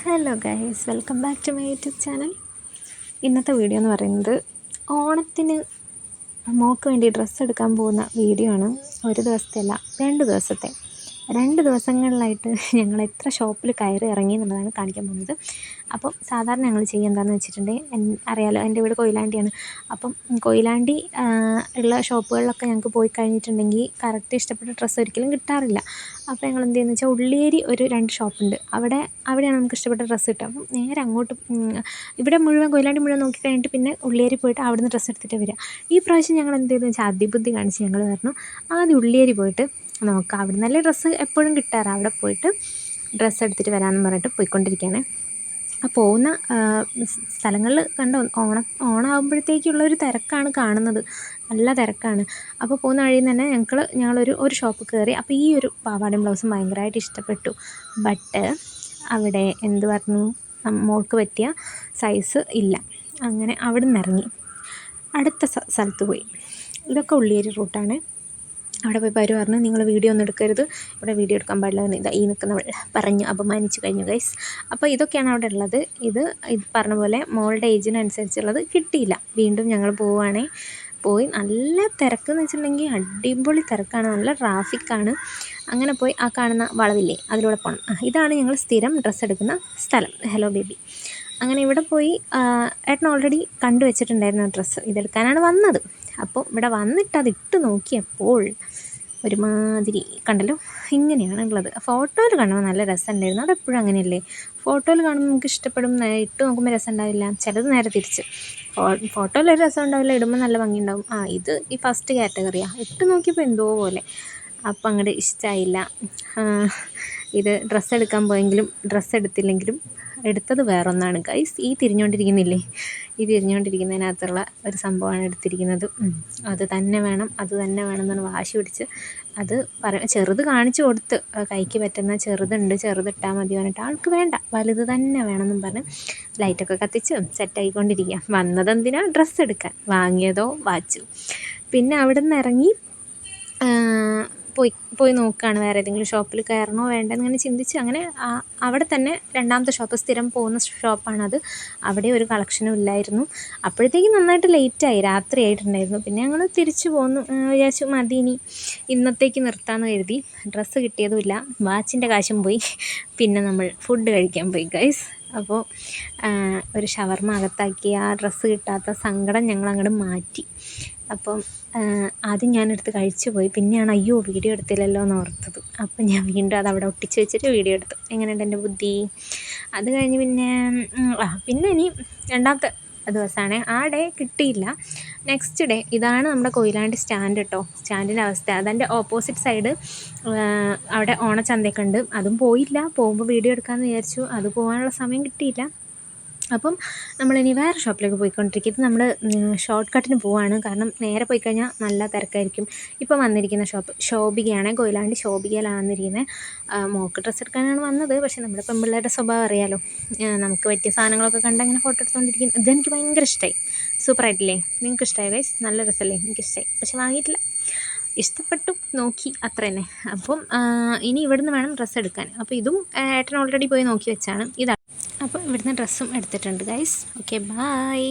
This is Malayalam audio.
Hello guys, welcome back to my YouTube channel. ഇന്നത്തെ വീഡിയോ എന്ന് പറയുന്നത് ഓണത്തിന് മോൾക്ക് വേണ്ടി ഡ്രസ്സ് എടുക്കാൻ പോകുന്ന വീഡിയോ ആണ്. ഒരു ദിവസത്തെ അല്ല, 2 ദിവസത്തെ. 2 ദിവസങ്ങളിലായിട്ട് ഞങ്ങൾ എത്ര ഷോപ്പിൽ കയറി ഇറങ്ങി എന്നുള്ളതാണ് കാണിക്കാൻ പോകുന്നത്. അപ്പം സാധാരണ ഞങ്ങൾ ചെയ്യുക എന്താണെന്ന് വെച്ചിട്ടുണ്ടെങ്കിൽ, അറിയാലോ എൻ്റെ വീട് കൊയിലാണ്ടിയാണ്. അപ്പം കൊയിലാണ്ടി ഉള്ള ഷോപ്പുകളിലൊക്കെ ഞങ്ങൾക്ക് പോയി കഴിഞ്ഞിട്ടുണ്ടെങ്കിൽ കറക്റ്റ് ഇഷ്ടപ്പെട്ട ഡ്രസ്സ് ഒരിക്കലും കിട്ടാറില്ല. അപ്പോൾ ഞങ്ങൾ എന്ത് ചെയ്യുന്നത് വെച്ചാൽ, ഉള്ളിയേരി ഒരു 2 ഷോപ്പുണ്ട്, അവിടെയാണ് നമുക്ക് ഇഷ്ടപ്പെട്ട ഡ്രസ്സ് കിട്ടുക. അപ്പം നേരെ അങ്ങോട്ട് ഇവിടെ മുഴുവൻ കൊയിലാണ്ടി മുഴുവൻ നോക്കിക്കഴിഞ്ഞിട്ട് പിന്നെ ഉള്ളിയേരി പോയിട്ട് അവിടുന്ന് ഡ്രസ്സ് എടുത്തിട്ട് വരിക. ഈ പ്രാവശ്യം ഞങ്ങൾ എന്ത് ചെയ്തെന്ന് വെച്ചാൽ, അതിബുദ്ധി കാണിച്ച് ഞങ്ങൾ പറഞ്ഞു ആദ്യം ഉള്ളിയേരി പോയിട്ട് നോക്കാം, അവിടെ നല്ല ഡ്രസ്സ് എപ്പോഴും കിട്ടാറ്, അവിടെ പോയിട്ട് ഡ്രസ്സ് എടുത്തിട്ട് വരാമെന്ന് പറഞ്ഞിട്ട് പോയിക്കൊണ്ടിരിക്കുകയാണ്. ആ പോകുന്ന സ്ഥലങ്ങളിൽ കണ്ട ഓണമാകുമ്പോഴത്തേക്കുള്ളൊരു തിരക്കാണ് കാണുന്നത്, നല്ല തിരക്കാണ്. അപ്പോൾ പോകുന്ന വഴിയിൽ നിന്ന് തന്നെ ഞങ്ങളൊരു ഷോപ്പ് കയറി. അപ്പോൾ ഈ ഒരു പാവാടയും ബ്ലൗസും ഭയങ്കരമായിട്ട് ഇഷ്ടപ്പെട്ടു. ബട്ട് അവിടെ എന്ത് പറഞ്ഞു, മോൾക്ക് പറ്റിയ സൈസ് ഇല്ല. അങ്ങനെ അവിടെ നിന്ന് ഇറങ്ങി അടുത്ത സ്ഥലത്ത് പോയി. ഇതൊക്കെ ഉള്ളിയേരി റൂട്ടാണ്. അവിടെ പോയി പറഞ്ഞു നിങ്ങൾ വീഡിയോ ഒന്നും എടുക്കരുത്, ഇവിടെ വീഡിയോ എടുക്കാൻ പാടില്ല എന്ന് ഈ നിൽക്കുന്നവൾ പറഞ്ഞു, അപമാനിച്ചു കഴിഞ്ഞു ഗൈസ്. അപ്പോൾ ഇതൊക്കെയാണ് അവിടെ ഉള്ളത്. ഇത് പറഞ്ഞ പോലെ മോളുടെ ഏജിനനുസരിച്ചുള്ളത് കിട്ടിയില്ല. വീണ്ടും ഞങ്ങൾ പോയി നല്ല തിരക്കെന്ന് വെച്ചിട്ടുണ്ടെങ്കിൽ അടിപൊളി തിരക്കാണ്, നല്ല ട്രാഫിക്കാണ്. അങ്ങനെ പോയി ആ കാണുന്ന വളവില്ലേ അതിലൂടെ പോകണം. ഇതാണ് ഞങ്ങൾ സ്ഥിരം ഡ്രസ്സ് എടുക്കുന്ന സ്ഥലം, ഹലോ ബേബി. അങ്ങനെ ഇവിടെ പോയി ഏട്ടൻ ഓൾറെഡി കണ്ടു വെച്ചിട്ടുണ്ടായിരുന്നു ഡ്രസ്സ്, ഇതെടുക്കാനാണ് വന്നത്. അപ്പോൾ ഇവിടെ വന്നിട്ട് അതിട്ട് നോക്കിയപ്പോൾ ഒരുമാതിരി കണ്ടല്ലോ, ഇങ്ങനെയാണ് ഉള്ളത്. ഫോട്ടോയിൽ കാണുമ്പോൾ നല്ല രസമുണ്ടായിരുന്നു, അതെപ്പോഴും അങ്ങനെയല്ലേ, ഫോട്ടോയിൽ കാണുമ്പോൾ നമുക്ക് ഇഷ്ടപ്പെടും, ഇട്ട് നോക്കുമ്പോൾ രസം ഉണ്ടാവില്ല. ചിലത് നേരെ തിരിച്ച്, ഫോട്ടോയിൽ ഒരു രസം ഉണ്ടാവില്ല, ഇടുമ്പോൾ നല്ല ഭംഗി ഉണ്ടാവും. ഇത് ഈ ഫസ്റ്റ് കാറ്റഗറിയാണ്, ഇട്ട് നോക്കിയപ്പോൾ എന്തോ പോലെ. അപ്പം അങ്ങോട്ട് ഇഷ്ടമായില്ല. ഇത് ഡ്രസ്സ് എടുക്കാൻ പോയെങ്കിലും ഡ്രസ്സ് എടുത്തില്ലെങ്കിലും എടുത്തത് വേറൊന്നാണ് ഗൈസ്. ഈ തിരിഞ്ഞുകൊണ്ടിരിക്കുന്നതിനകത്തുള്ള ഒരു സംഭവമാണ് എടുത്തിരിക്കുന്നത്. അത് തന്നെ വേണം എന്നാണ് വാശി പിടിച്ച് അത് ചെറുത് കാണിച്ചു കൊടുത്ത്, കൈക്ക് പറ്റുന്ന ചെറുതുണ്ട്, ചെറുതിട്ടാൽ മതി പറഞ്ഞിട്ട് ആൾക്ക് വേണ്ട, വലുത് തന്നെ വേണമെന്നും പറഞ്ഞ് ലൈറ്റൊക്കെ കത്തിച്ച് സെറ്റായിക്കൊണ്ടിരിക്കുക. വന്നതെന്തിനാ, ഡ്രസ്സ് എടുക്കാൻ, വാങ്ങിയതോ വാച്ച്. പിന്നെ അവിടെ നിന്ന് ഇറങ്ങി പോയി നോക്കുകയാണ് വേറെ ഏതെങ്കിലും ഷോപ്പിൽ കയറണോ വേണ്ടെന്ന് ഇങ്ങനെ ചിന്തിച്ച്. അങ്ങനെ അവിടെ തന്നെ രണ്ടാമത്തെ ഷോപ്പ്, സ്ഥിരം പോകുന്ന ഷോപ്പാണത്. അവിടെ ഒരു കളക്ഷനും ഇല്ലായിരുന്നു. അപ്പോഴത്തേക്കും നന്നായിട്ട് ലേറ്റായി, രാത്രി ആയിട്ടുണ്ടായിരുന്നു. പിന്നെ ഞങ്ങൾ തിരിച്ചു പോന്നു, വിചാരിച്ചു മതി ഇനി ഇന്നത്തേക്ക് നിർത്താമെന്ന് കരുതി. ഡ്രസ്സ് കിട്ടിയതുമില്ല, വാച്ചിൻ്റെ കാശും പോയി. പിന്നെ നമ്മൾ ഫുഡ് കഴിക്കാൻ പോയി ഗൈസ്. അപ്പോൾ ഒരു ഷവർമ അകത്താക്കി ആ ഡ്രസ്സ് കിട്ടാത്ത സങ്കടം ഞങ്ങൾ അങ്ങോട്ട് മാറ്റി. അപ്പം ആദ്യം ഞാനെടുത്ത് കഴിച്ചു പോയി, പിന്നെയാണ് അയ്യോ വീഡിയോ എടുത്തില്ലല്ലോ എന്ന് ഓർത്തത്. അപ്പം ഞാൻ വീണ്ടും അത് അവിടെ ഒട്ടിച്ച് വെച്ചിട്ട് വീഡിയോ എടുത്തു. എങ്ങനെയുണ്ട് എൻ്റെ ബുദ്ധി? അത് കഴിഞ്ഞ് പിന്നെ ഇനി രണ്ടാമത്തെ ദിവസമാണ്, ആ ഡേ കിട്ടിയില്ല. നെക്സ്റ്റ് ഡേ ഇതാണ് നമ്മുടെ കൊയിലാണ്ടി സ്റ്റാൻഡ് കേട്ടോ, സ്റ്റാൻഡിൻ്റെ അവസ്ഥ. അതിൻ്റെ ഓപ്പോസിറ്റ് സൈഡ് അവിടെ ഓണച്ചന്തയൊക്കെ ഉണ്ട്, അതും പോയില്ല. പോകുമ്പോൾ വീഡിയോ എടുക്കാമെന്ന് വിചാരിച്ചു, അത് പോകാനുള്ള സമയം കിട്ടിയില്ല. അപ്പം നമ്മളിനി വേറെ ഷോപ്പിലേക്ക് പോയിക്കൊണ്ടിരിക്കും. ഇത് നമ്മൾ ഷോർട്ട് കട്ടിന് പോവാണ്, കാരണം നേരെ പോയി കഴിഞ്ഞാൽ നല്ല തിരക്കായിരിക്കും. ഇപ്പം വന്നിരിക്കുന്ന ഷോപ്പ് ശോഭികയാണ്, കൊയിലാണ്ടി ശോഭികയിലാണ് വന്നിരിക്കുന്നത്. മോൾക്ക് ഡ്രസ്സ് എടുക്കാനാണ് വന്നത്. പക്ഷേ നമ്മുടെ പെൺപിള്ളേരുടെ സ്വഭാവം അറിയാലോ, നമുക്ക് പറ്റിയ സാധനങ്ങളൊക്കെ കണ്ട് അങ്ങനെ ഫോട്ടോ എടുത്തുകൊണ്ടിരിക്കും. ഇതെനിക്ക് ഭയങ്കര ഇഷ്ടമായി, സൂപ്പറായിട്ടില്ലേ? നിങ്ങൾക്ക് ഇഷ്ടമായി ഗൈസ്? നല്ല രസമല്ലേ? എനിക്കിഷ്ടമായി, പക്ഷെ വാങ്ങിയിട്ടില്ല. ഇഷ്ടപ്പെട്ടു, നോക്കി, അത്ര തന്നെ. അപ്പം ഇനി ഇവിടുന്ന് വേണം ഡ്രസ്സ് എടുക്കാൻ. അപ്പോൾ ഇതും ഏട്ടൻ ഓൾറെഡി പോയി നോക്കി വെച്ചാണ്. ഇതാണ്. അപ്പോൾ ഇവിടുന്ന് ഡ്രസ്സും എടുത്തിട്ടുണ്ട് ഗൈസ്. Okay, by.